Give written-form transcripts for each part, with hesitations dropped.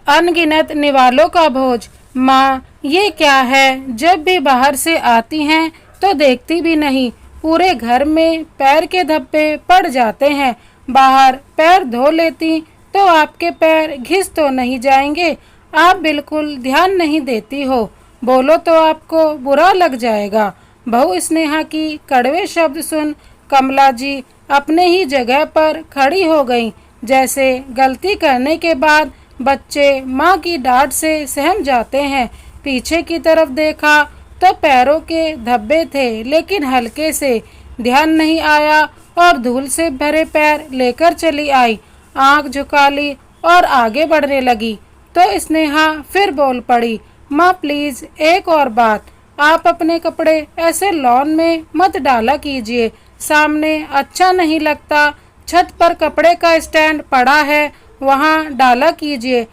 अनगिनत निवालों का भोज। माँ, ये क्या है? जब भी बाहर से आती हैं तो देखती भी नहीं। पूरे घर में पैर के धब्बे पड़ जाते हैं। बाहर पैर धो लेती तो आपके पैर घिस तो नहीं जाएंगे? आप बिल्कुल ध्यान नहीं देती हो। बोलो तो आपको बुरा लग जाएगा। बहू स्नेहा की कड़वे शब्द सुन कमला जी अपने ही जगह पर खड़ी हो गईं। जैसे गलती करने के बाद बच्चे माँ की डांट से सहम जाते हैं। पीछे की तरफ देखा तो पैरों के धब्बे थे, लेकिन हल्के से। ध्यान नहीं आया और धूल से भरे पैर लेकर चली आई। आंख झुका ली और आगे बढ़ने लगी तो स्नेहा फिर बोल पड़ी, माँ प्लीज एक और बात, आप अपने कपड़े ऐसे लॉन में मत डाला कीजिए, सामने अच्छा नहीं लगता। छत पर कपड़े का स्टैंड पड़ा है, वहाँ डाला कीजिए।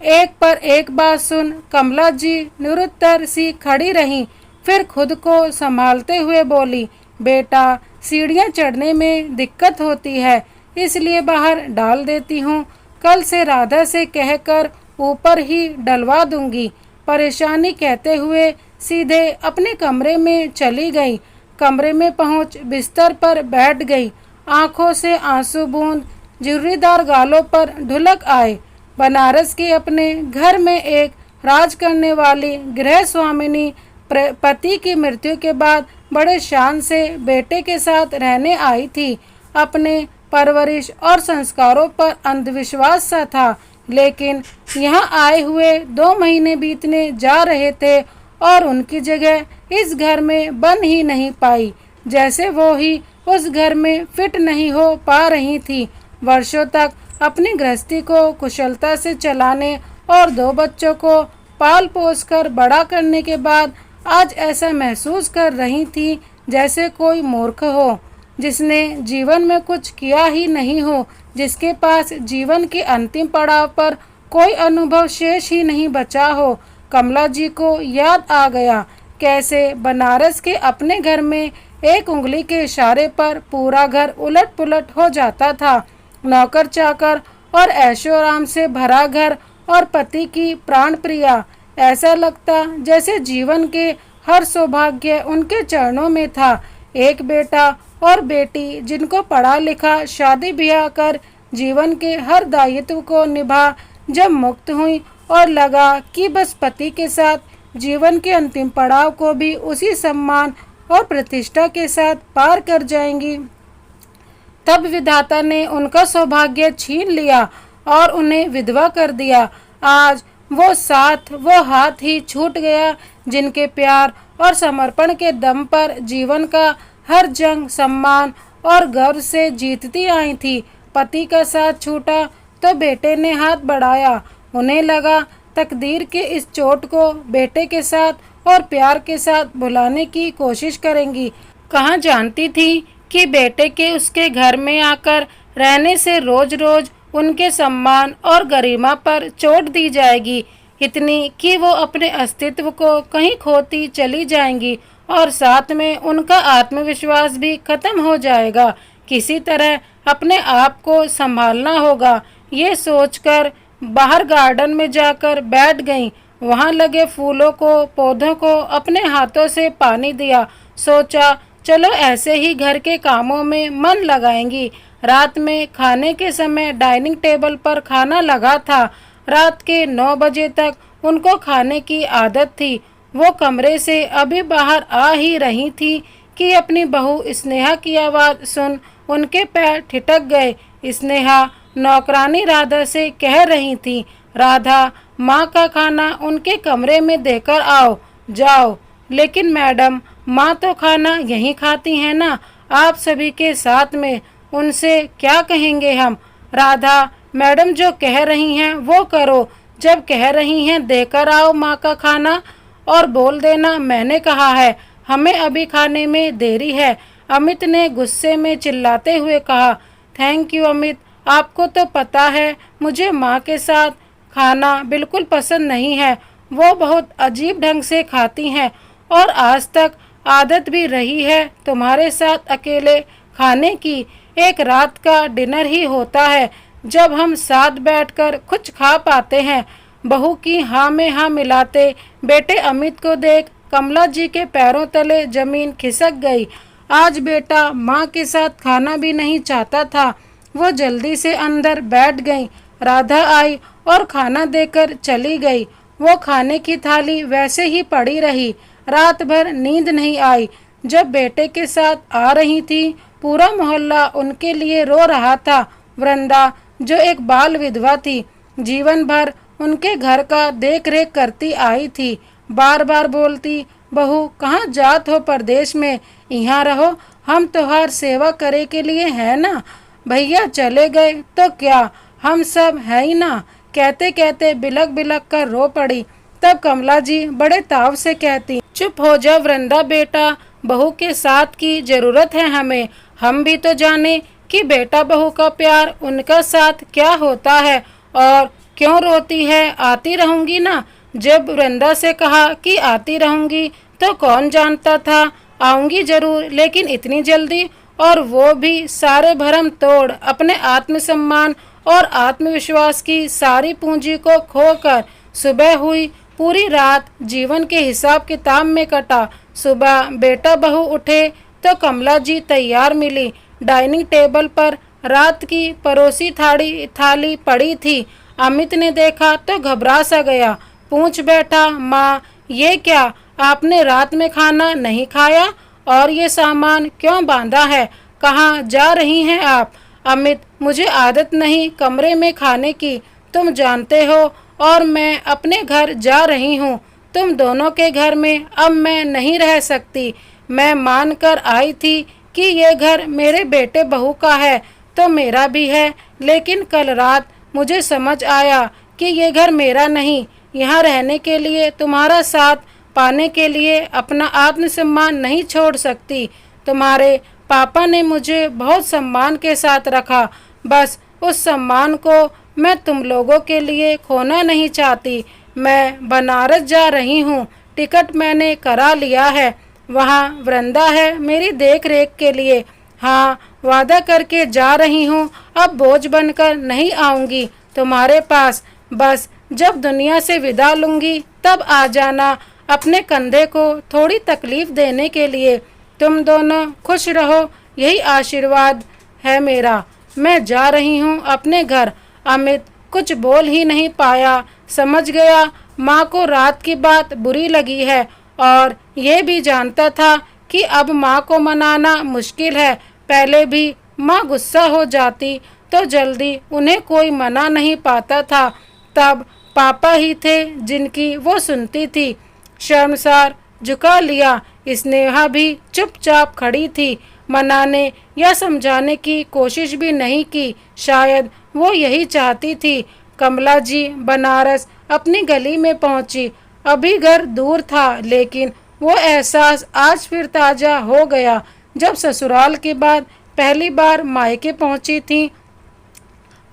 एक पर एक बात सुन कमला जी निरुत्तर सी खड़ी रहीं। फिर खुद को संभालते हुए बोली, बेटा सीढ़ियाँ चढ़ने में दिक्कत होती है, इसलिए बाहर डाल देती हूँ। कल से राधा से कहकर ऊपर ही डलवा दूंगी। परेशानी कहते हुए सीधे अपने कमरे में चली गई। कमरे में पहुंच बिस्तर पर बैठ गई। आंखों से आंसू बूंद झुर्रीदार गालों पर ढुलक आए। बनारस के अपने घर में एक राज करने वाली गृह स्वामिनी पति की मृत्यु के बाद बड़े शान से बेटे के साथ रहने आई थी। अपने परवरिश और संस्कारों पर अंधविश्वास सा था, लेकिन यहाँ आए हुए 2 महीने बीतने जा रहे थे और उनकी जगह इस घर में बन ही नहीं पाई। जैसे वो ही उस घर में फिट नहीं हो पा रही थी। वर्षों तक अपनी गृहस्थी को कुशलता से चलाने और 2 बच्चों को पाल पोस कर बड़ा करने के बाद आज ऐसा महसूस कर रही थी जैसे कोई मूर्ख हो, जिसने जीवन में कुछ किया ही नहीं हो, जिसके पास जीवन के अंतिम पड़ाव पर कोई अनुभव शेष ही नहीं बचा हो। कमला जी को याद आ गया कैसे बनारस के अपने घर में एक उंगली के इशारे पर पूरा घर उलट पुलट हो जाता था। नौकर चाकर और ऐशो आराम से भरा घर और पति की प्राण प्रिया। ऐसा लगता जैसे जीवन के हर सौभाग्य उनके चरणों में था। एक बेटा और बेटी जिनको पढ़ा लिखा शादी ब्याह कर जीवन के हर दायित्व को निभा जब मुक्त हुई और लगा कि बस पति के साथ जीवन के अंतिम पड़ाव को भी उसी सम्मान और प्रतिष्ठा के साथ पार कर जाएंगी, तब विधाता ने उनका सौभाग्य छीन लिया और उन्हें विधवा कर दिया। आज वो हाथ ही छूट गया जिनके प्यार और समर्पण के दम पर जीवन का हर जंग सम्मान और गर्व से जीतती आई थी। पति का साथ छूटा तो बेटे ने हाथ बढ़ाया। उन्हें लगा तकदीर के इस चोट को बेटे के साथ और प्यार के साथ भुलाने की कोशिश करेंगी। कहाँ जानती थी कि बेटे के उसके घर में आकर रहने से रोज रोज उनके सम्मान और गरिमा पर चोट दी जाएगी, इतनी कि वो अपने अस्तित्व को कहीं खोती चली जाएंगी और साथ में उनका आत्मविश्वास भी खत्म हो जाएगा। किसी तरह अपने आप को संभालना होगा, ये सोचकर बाहर गार्डन में जाकर बैठ गईं। वहां लगे फूलों को पौधों को अपने हाथों से पानी दिया। सोचा चलो ऐसे ही घर के कामों में मन लगाएंगी। रात में खाने के समय डाइनिंग टेबल पर खाना लगा था। रात के 9 बजे तक उनको खाने की आदत थी। वो कमरे से अभी बाहर आ ही रही थी कि अपनी बहू स्नेहा की आवाज़ सुन उनके पैर ठिठक गए। स्नेहा नौकरानी राधा से कह रही थी, राधा माँ का खाना उनके कमरे में देकर आओ, जाओ। लेकिन मैडम, माँ तो खाना यहीं खाती हैं ना, आप सभी के साथ में, उनसे क्या कहेंगे हम। राधा, मैडम जो कह रही हैं वो करो। जब कह रही हैं देकर आओ माँ का खाना और बोल देना मैंने कहा है, हमें अभी खाने में देरी है। अमित ने गुस्से में चिल्लाते हुए कहा। थैंक यू अमित, आपको तो पता है मुझे माँ के साथ खाना बिल्कुल पसंद नहीं है। वो बहुत अजीब ढंग से खाती हैं और आज तक आदत भी रही है तुम्हारे साथ अकेले खाने की। एक रात का डिनर ही होता है जब हम साथ बैठकर कुछ खा पाते हैं। बहू की हाँ में हाँ मिलाते बेटे अमित को देख कमला जी के पैरों तले जमीन खिसक गई। आज बेटा माँ के साथ खाना भी नहीं चाहता था। वो जल्दी से अंदर बैठ गई। राधा आई और खाना देकर चली गई। वो खाने की थाली वैसे ही पड़ी रही। रात भर नींद नहीं आई। जब बेटे के साथ आ रही थी, पूरा मोहल्ला उनके लिए रो रहा था। वृंदा जो एक बाल विधवा थी, जीवन भर उनके घर का देख रेख करती आई थी, बार बार बोलती, बहू कहाँ जात हो परदेश में, यहाँ रहो, हम त्योहार सेवा करे के लिए है ना। भैया चले गए तो क्या, हम सब है ही ना। कहते कहते बिलक बिलक कर रो पड़ी। तब कमला जी बड़े ताव से कहती, चुप हो जा वृंदा बेटा, बहू के साथ की जरूरत है हमें। हम भी तो जाने कि बेटा बहू का प्यार, उनका साथ क्या होता है। और क्यों रोती है, आती रहूंगी ना। जब वृंदा से कहा कि आती रहूंगी तो कौन जानता था आऊंगी जरूर, लेकिन इतनी जल्दी, और वो भी सारे भरम तोड़, अपने आत्मसम्मान और आत्मविश्वास की सारी पूंजी को खोकर। सुबह हुई, पूरी रात जीवन के हिसाब किताब में कटा। सुबह बेटा बहू उठे तो कमला जी तैयार मिली। डाइनिंग टेबल पर रात की परोसी थाली पड़ी थी। अमित ने देखा तो घबरा सा गया। पूछ बैठा, माँ ये क्या, आपने रात में खाना नहीं खाया और ये सामान क्यों बांधा है, कहाँ जा रही हैं आप। अमित, मुझे आदत नहीं कमरे में खाने की, तुम जानते हो, और मैं अपने घर जा रही हूँ। तुम दोनों के घर में अब मैं नहीं रह सकती। मैं मान कर आई थी कि ये घर मेरे बेटे बहू का है तो मेरा भी है, लेकिन कल रात मुझे समझ आया कि ये घर मेरा नहीं। यहाँ रहने के लिए, तुम्हारा साथ पाने के लिए अपना आत्मसम्मान नहीं छोड़ सकती। तुम्हारे पापा ने मुझे बहुत सम्मान के साथ रखा, बस उस सम्मान को मैं तुम लोगों के लिए खोना नहीं चाहती। मैं बनारस जा रही हूँ, टिकट मैंने करा लिया है। वहाँ वृंदा है मेरी देख रेख के लिए। हाँ, वादा करके जा रही हूँ, अब बोझ बनकर नहीं आऊँगी तुम्हारे पास। बस जब दुनिया से विदा लूँगी तब आ जाना, अपने कंधे को थोड़ी तकलीफ देने के लिए। तुम दोनों खुश रहो, यही आशीर्वाद है मेरा। मैं जा रही हूँ अपने घर। अमित कुछ बोल ही नहीं पाया। समझ गया माँ को रात की बात बुरी लगी है, और ये भी जानता था कि अब माँ को मनाना मुश्किल है। पहले भी माँ गुस्सा हो जाती तो जल्दी उन्हें कोई मना नहीं पाता था। तब पापा ही थे जिनकी वो सुनती थी। शर्मसार झुका लिया। स्नेहा भी चुपचाप खड़ी थी, मनाने या समझाने की कोशिश भी नहीं की। शायद वो यही चाहती थी। कमला जी बनारस अपनी गली में पहुंची। अभी घर दूर था, लेकिन वो एहसास आज फिर ताज़ा हो गया जब ससुराल के बाद पहली बार मायके पहुंची थी।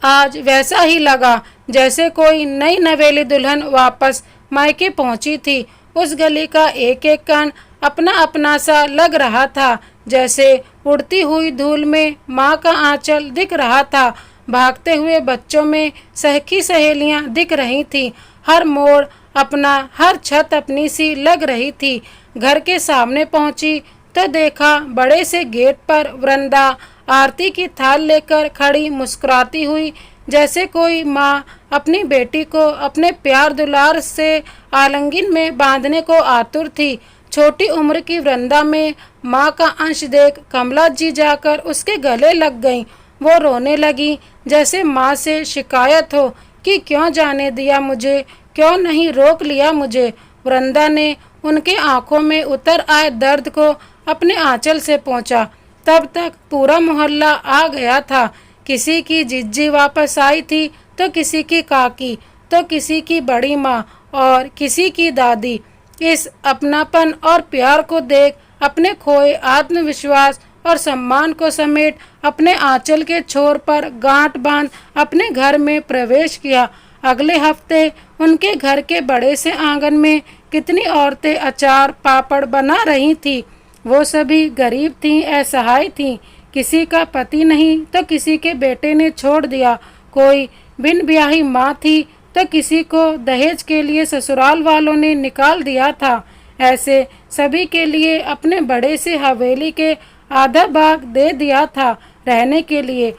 आज वैसा ही लगा जैसे कोई नई नवेली दुल्हन वापस मायके पहुंची थी। उस गली का एक एक कण अपना अपना सा लग रहा था, जैसे उड़ती हुई धूल में माँ का आंचल दिख रहा था। भागते हुए बच्चों में सहकी सहेलियाँ दिख रही थीं। हर मोड़ अपना, हर छत अपनी सी लग रही थी। घर के सामने पहुंची तो देखा बड़े से गेट पर वृंदा आरती की थाल लेकर खड़ी, मुस्कुराती हुई, जैसे कोई माँ अपनी बेटी को अपने प्यार दुलार से आलिंगन में बांधने को आतुर थी। छोटी उम्र की वृंदा में माँ का अंश देख कमला जी जाकर उसके गले लग गईं। वो रोने लगी, जैसे माँ से शिकायत हो कि क्यों जाने दिया मुझे, क्यों नहीं रोक लिया मुझे। वृंदा ने उनके आंखों में उतर आए दर्द को अपने आंचल से पोंछा। तब तक पूरा मोहल्ला आ गया था। किसी की जिज्जी वापस आई थी तो किसी की काकी, तो किसी की बड़ी माँ और किसी की दादी। इस अपनापन और प्यार को देख अपने खोए आत्मविश्वास और सम्मान को समेट अपने आंचल के छोर पर गांठ बांध अपने घर में प्रवेश किया। अगले हफ्ते उनके घर के बड़े से आंगन में कितनी औरतें अचार पापड़ बना रही थी। वो सभी गरीब थीं, असहाय थीं। किसी का पति नहीं तो किसी के बेटे ने छोड़ दिया। कोई बिन ब्याही माँ थी तो किसी को दहेज के लिए ससुराल वालों ने निकाल दिया था। ऐसे सभी के लिए अपने बड़े से हवेली के आधा भाग दे दिया था रहने के लिए,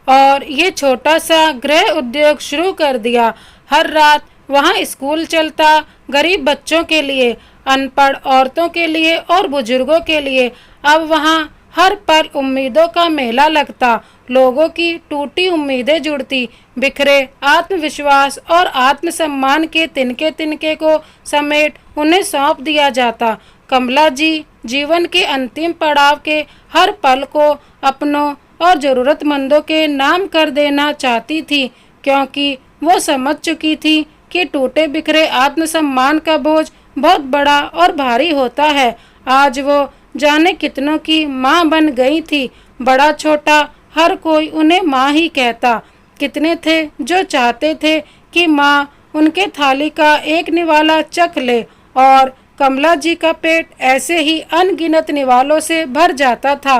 और ये छोटा सा गृह उद्योग शुरू कर दिया। हर रात वहाँ स्कूल चलता, गरीब बच्चों के लिए, अनपढ़ औरतों के लिए और बुजुर्गों के लिए। अब वहाँ हर पल उम्मीदों का मेला लगता, लोगों की टूटी उम्मीदें जुड़ती, बिखरे आत्मविश्वास और आत्मसम्मान के तिनके तिनके को समेट उन्हें सौंप दिया जाता। कमला जी जीवन के अंतिम पड़ाव के हर पल को अपनों और ज़रूरतमंदों के नाम कर देना चाहती थी, क्योंकि वो समझ चुकी थी कि टूटे बिखरे आत्मसम्मान का बोझ बहुत बड़ा और भारी होता है। आज वो जाने कितनों की माँ बन गई थी। बड़ा छोटा हर कोई उन्हें माँ ही कहता। कितने थे जो चाहते थे कि माँ उनके थाली का एक निवाला चख ले, और कमला जी का पेट ऐसे ही अनगिनत निवालों से भर जाता था।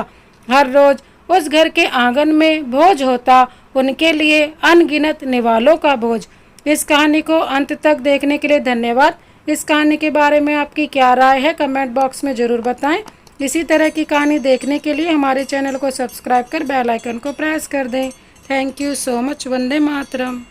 हर रोज उस घर के आंगन में भोज होता, उनके लिए अनगिनत निवालों का भोज। इस कहानी को अंत तक देखने के लिए धन्यवाद। इस कहानी के बारे में आपकी क्या राय है कमेंट बॉक्स में ज़रूर बताएं। इसी तरह की कहानी देखने के लिए हमारे चैनल को सब्सक्राइब कर बेल आइकन को प्रेस कर दें। Thank you so much. Vande Mataram.